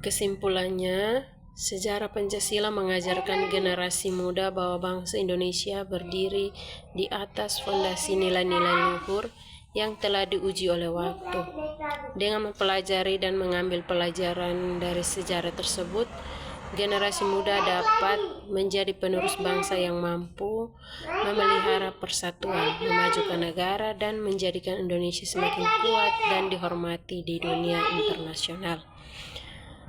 Kesimpulannya, sejarah Pancasila mengajarkan generasi muda bahwa bangsa Indonesia berdiri di atas fondasi nilai-nilai luhur yang telah diuji oleh waktu. Dengan mempelajari dan mengambil pelajaran dari sejarah tersebut, generasi muda dapat menjadi penerus bangsa yang mampu memelihara persatuan, memajukan negara, dan menjadikan Indonesia semakin kuat dan dihormati di dunia internasional.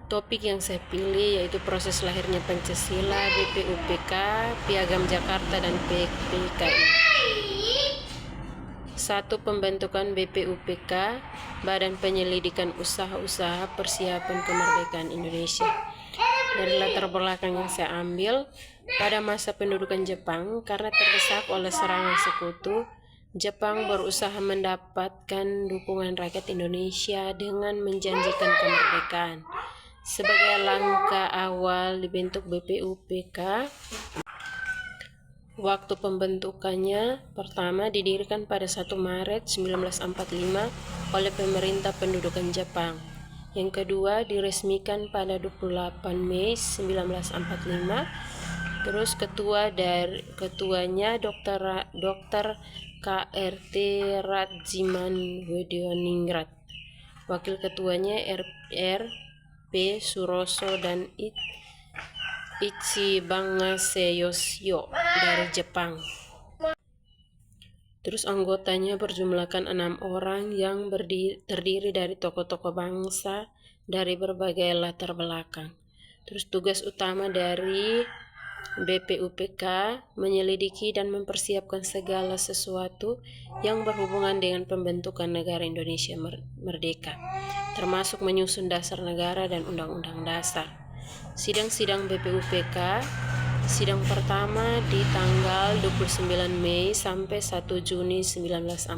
Topik yang saya pilih yaitu proses lahirnya Pancasila, BPUPK, Piagam Jakarta, dan PKI. 1. Pembentukan BPUPK, Badan Penyelidikan Usaha-Usaha Persiapan Kemerdekaan Indonesia. Dari latar belakang yang saya ambil, pada masa pendudukan Jepang, karena terdesak oleh serangan sekutu, Jepang berusaha mendapatkan dukungan rakyat Indonesia dengan menjanjikan kemerdekaan. Sebagai langkah awal dibentuk BPUPK. Waktu pembentukannya pertama didirikan pada 1 Maret 1945 oleh pemerintah pendudukan Jepang. Yang kedua diresmikan pada 28 Mei 1945. Terus ketuanya Dr. KRT Radziman Wedioningrat. Wakil ketuanya R.P. Suroso dan Ichibanga Seyosyo dari Jepang. Terus anggotanya berjumlahkan 6 orang yang terdiri dari tokoh-tokoh bangsa dari berbagai latar belakang. Terus tugas utama dari BPUPK menyelidiki dan mempersiapkan segala sesuatu yang berhubungan dengan pembentukan negara Indonesia merdeka, termasuk menyusun dasar negara dan undang-undang dasar. Sidang-sidang BPUPK, sidang pertama di tanggal 29 Mei sampai 1 Juni 1945.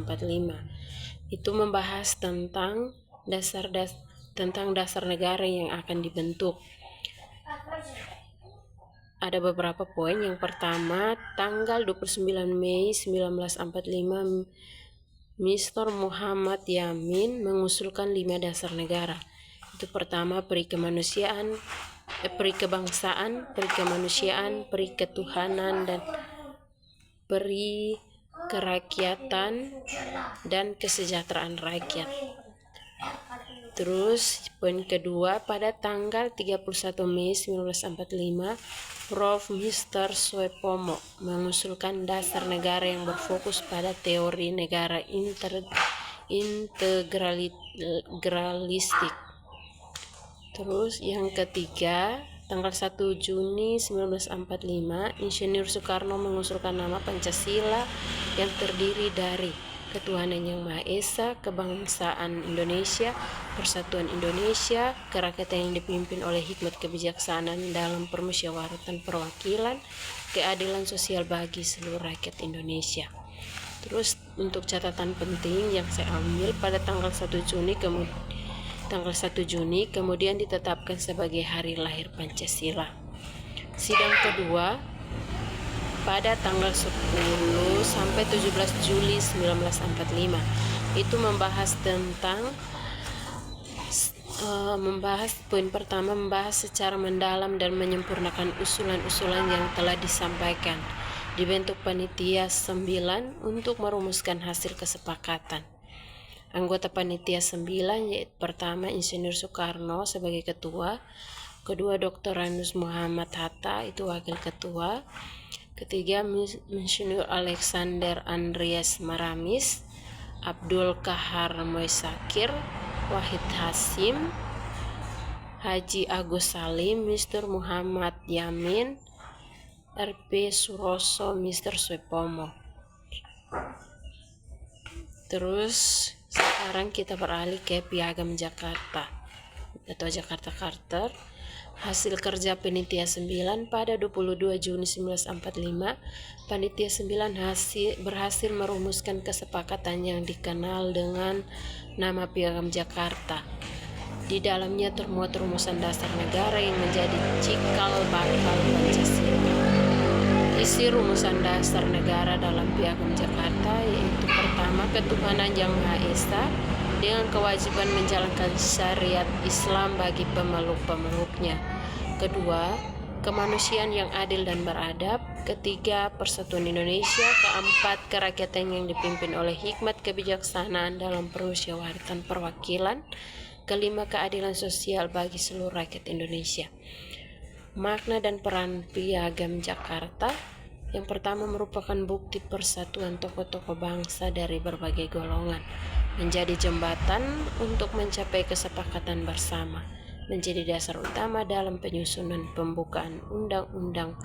Itu membahas tentang dasar negara yang akan dibentuk. Ada beberapa poin. Yang pertama, tanggal 29 Mei 1945, Mr. Muhammad Yamin mengusulkan 5 dasar negara. Itu pertama, peri kebangsaan, peri kemanusiaan, peri ketuhanan, dan peri kerakyatan dan kesejahteraan rakyat. Terus poin kedua, pada tanggal 31 Mei 1945, Prof. Mr. Suepomo mengusulkan dasar negara yang berfokus pada teori negara integralistik. Terus yang ketiga, tanggal 1 Juni 1945, Insinyur Soekarno mengusulkan nama Pancasila yang terdiri dari ketuhanan yang Maha Esa, kebangsaan Indonesia, persatuan Indonesia, kerakyatan yang dipimpin oleh hikmat kebijaksanaan dalam permusyawaratan perwakilan, keadilan sosial bagi seluruh rakyat Indonesia. Terus untuk catatan penting yang saya ambil, pada tanggal 1 Juni kemudian ditetapkan sebagai hari lahir Pancasila. Sidang kedua pada tanggal 10 sampai 17 Juli 1945. Itu membahas poin pertama, membahas secara mendalam dan menyempurnakan usulan-usulan yang telah disampaikan. Dibentuk panitia 9 untuk merumuskan hasil kesepakatan. Anggota panitia 9 yaitu pertama Insinyur Soekarno sebagai ketua, kedua Dr. Rainus Muhammad Hatta itu wakil ketua, ketiga Insinyur Alexander Andreas Maramis, Abdul Kahar Moisakir, Wahid Hasim, Haji Agus Salim, Mr. Muhammad Yamin, R.P. Suroso, Mr. Suepomo. Terus sekarang kita beralih ke Piagam Jakarta atau Jakarta Charter. Hasil kerja Panitia 9 pada 22 Juni 1945, Panitia 9 berhasil merumuskan kesepakatan yang dikenal dengan nama Piagam Jakarta. Di dalamnya termuat rumusan dasar negara yang menjadi cikal bakal Pancasila. Isi rumusan dasar negara dalam Piagam Jakarta yaitu pertama, ketuhanan yang Maha Esa, dengan kewajiban menjalankan syariat Islam bagi pemeluk-pemeluknya. Kedua, kemanusiaan yang adil dan beradab. Ketiga, persatuan Indonesia. Keempat, kerakyatan yang dipimpin oleh hikmat kebijaksanaan dalam permusyawaratan perwakilan. Kelima, keadilan sosial bagi seluruh rakyat Indonesia. Makna dan peran Piagam Jakarta. Yang pertama, merupakan bukti persatuan tokoh-tokoh bangsa dari berbagai golongan, menjadi jembatan untuk mencapai kesepakatan bersama, menjadi dasar utama dalam penyusunan pembukaan Undang-Undang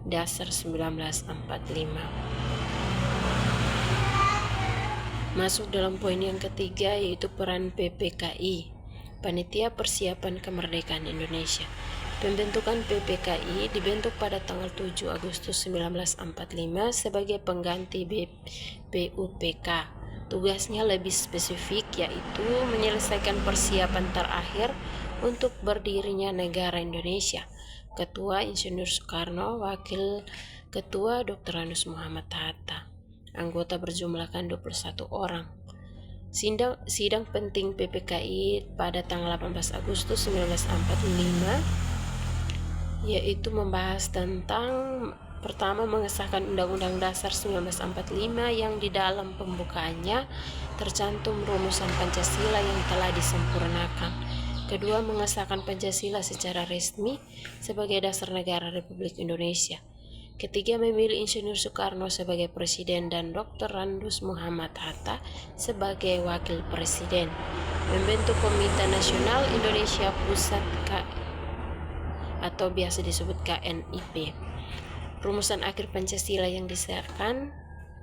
Dasar 1945. Masuk dalam poin yang ketiga, yaitu peran PPKI, Panitia Persiapan Kemerdekaan Indonesia. Pembentukan PPKI dibentuk pada tanggal 7 Agustus 1945 sebagai pengganti BPUPK. Tugasnya lebih spesifik, yaitu menyelesaikan persiapan terakhir untuk berdirinya negara Indonesia. Ketua Insinyur Soekarno, Wakil Ketua Dr. Anus Muhammad Hatta. Anggota berjumlahkan 21 orang. Sidang penting PPKI pada tanggal 18 Agustus 1945 yaitu membahas tentang pertama, mengesahkan Undang-Undang Dasar 1945 yang di dalam pembukaannya tercantum rumusan Pancasila yang telah disempurnakan. Kedua, mengesahkan Pancasila secara resmi sebagai dasar negara Republik Indonesia. Ketiga, memilih Insinyur Soekarno sebagai Presiden dan Dr. Anus Muhammad Hatta sebagai Wakil Presiden. Membentuk Komite Nasional Indonesia Pusat atau biasa disebut KNIP. Rumusan akhir Pancasila yang disahkan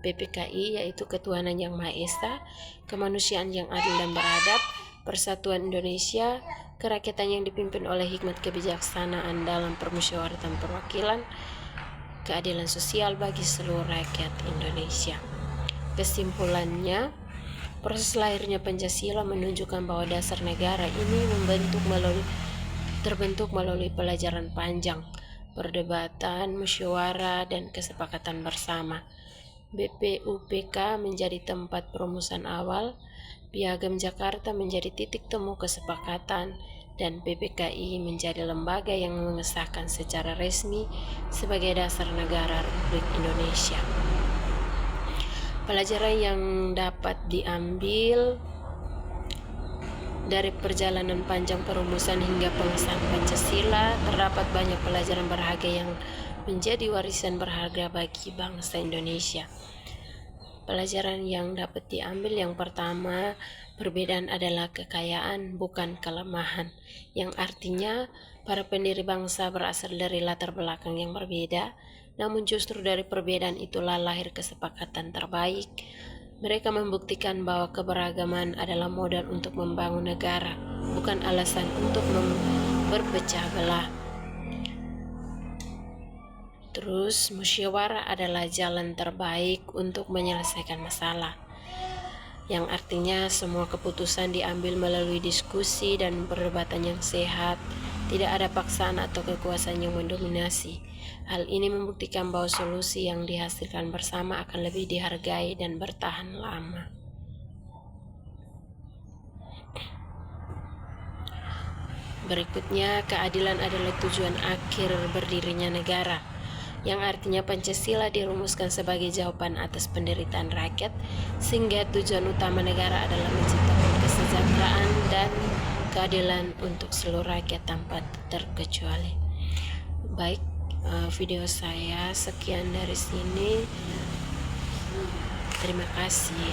PPKI yaitu ketuhanan yang Maha Esa, kemanusiaan yang adil dan beradab, persatuan Indonesia, kerakyatan yang dipimpin oleh hikmat kebijaksanaan dalam permusyawaratan perwakilan, keadilan sosial bagi seluruh rakyat Indonesia. Kesimpulannya, proses lahirnya Pancasila menunjukkan bahwa dasar negara ini terbentuk melalui pelajaran panjang, perdebatan, musyawarah, dan kesepakatan bersama. BPUPK menjadi tempat perumusan awal, Piagam Jakarta menjadi titik temu kesepakatan, dan PPKI menjadi lembaga yang mengesahkan secara resmi sebagai dasar negara Republik Indonesia. Pelajaran yang dapat diambil dari perjalanan panjang perumusan hingga pengesahan Pancasila, terdapat banyak pelajaran berharga yang menjadi warisan berharga bagi bangsa Indonesia. Pelajaran yang dapat diambil, yang pertama, perbedaan adalah kekayaan, bukan kelemahan, yang artinya para pendiri bangsa berasal dari latar belakang yang berbeda, namun justru dari perbedaan itulah lahir kesepakatan terbaik. Mereka membuktikan bahwa keberagaman adalah modal untuk membangun negara, bukan alasan untuk berpecah belah. Terus, musyawarah adalah jalan terbaik untuk menyelesaikan masalah, yang artinya semua keputusan diambil melalui diskusi dan perdebatan yang sehat. Tidak ada paksaan atau kekuasaan yang mendominasi. Hal ini membuktikan bahwa solusi yang dihasilkan bersama akan lebih dihargai dan bertahan lama. Berikutnya, keadilan adalah tujuan akhir berdirinya negara, yang artinya Pancasila dirumuskan sebagai jawaban atas penderitaan rakyat, sehingga tujuan utama negara adalah menciptakan kesejahteraan dan keadilan untuk seluruh rakyat tanpa terkecuali. Baik, video saya sekian dari sini. Terima kasih.